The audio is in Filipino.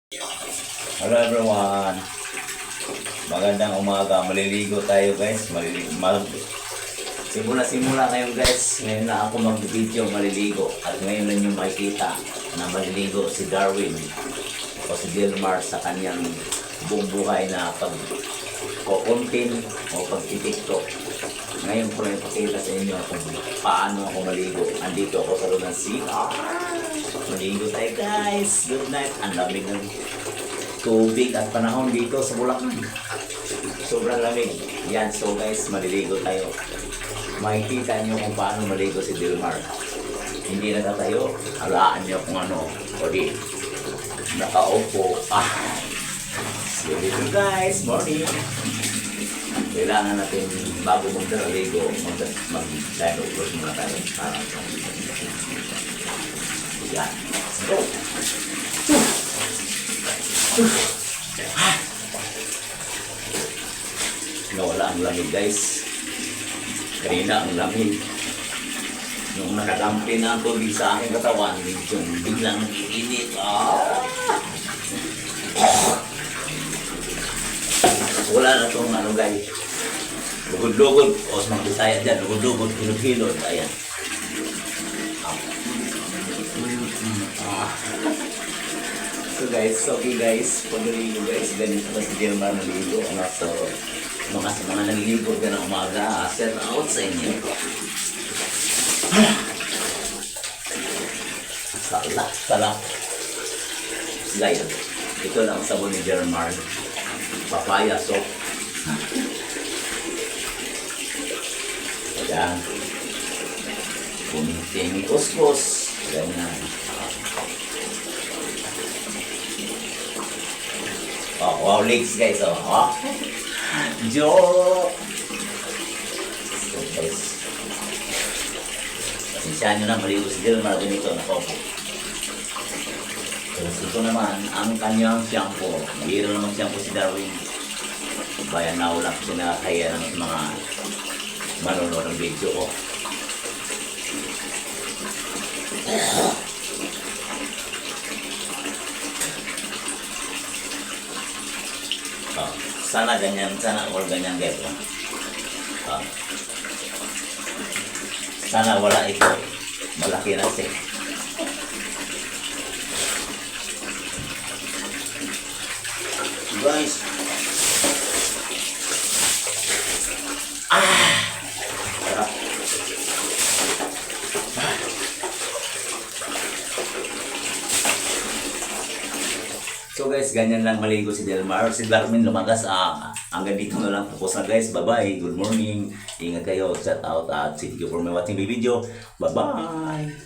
Hello everyone. Magandang umaga. Maliligo tayo guys. Simula ngayon guys. Ngayon na ako mag-video maliligo. At ngayon lang yung makikita na maliligo si Darwin o si Delmar sa kanyang buong buhay na pag-content o pag-tiktok. Ngayon ko na ipakita sa inyo kung paano ako maligo. Andito ako sa loob ng CR. Maligo tayo guys. Good night. Ang lamig ng tubig at panahon dito sa Bulacan. Sobrang lamig. Yan. So guys, maliligo tayo. Makikita nyo kung paano maligo si Delmar. Hindi natatayo. Halaan nyo kung ano. O di, nakaupo. See you later guys. Morning. Kailangan natin bago magdaligo, mag-side over muna tayo. Yan. Let's go. Nawala ang lamig guys. Kanina ang lamig. Nung nakadampi na ang tubig sa aking katawan, biglang init. Wala na itong ano guys. Lugod-lugod. O sa mga Bisaya dyan, lugod-lugod, hilod-hilod. Ayan. So guys, okay guys, pag-naligo guys, ganito na si Delmar naligo. So, sa mga naliligo ka ng umaga, set out sa inyo. Sala. Guys, ito lang ang sabon ni Delmar. Papaya soap. Ayan. Kunting kuskus. Ganyan. Wow, legs guys. Joke. So guys. Pasensyahan nyo na, maligo si Delmar ganito. Tapos ito naman, ang kanyang shampoo. Mayroon naman shampoo si Darwin. Bayan na wala ko sinakaya ng mga manonood ng video ko. Sana ganyan, sana or ganyan guys. Sana wala ito. Malaki na siya. Guys. So guys, ganyan lang maligo si Delmar. Si Darwin lumagas. Hanggang dito na lang. Tapos na guys. Bye-bye. Good morning. Ingat kayo. Shout out at thank you for watching my video. Bye-bye.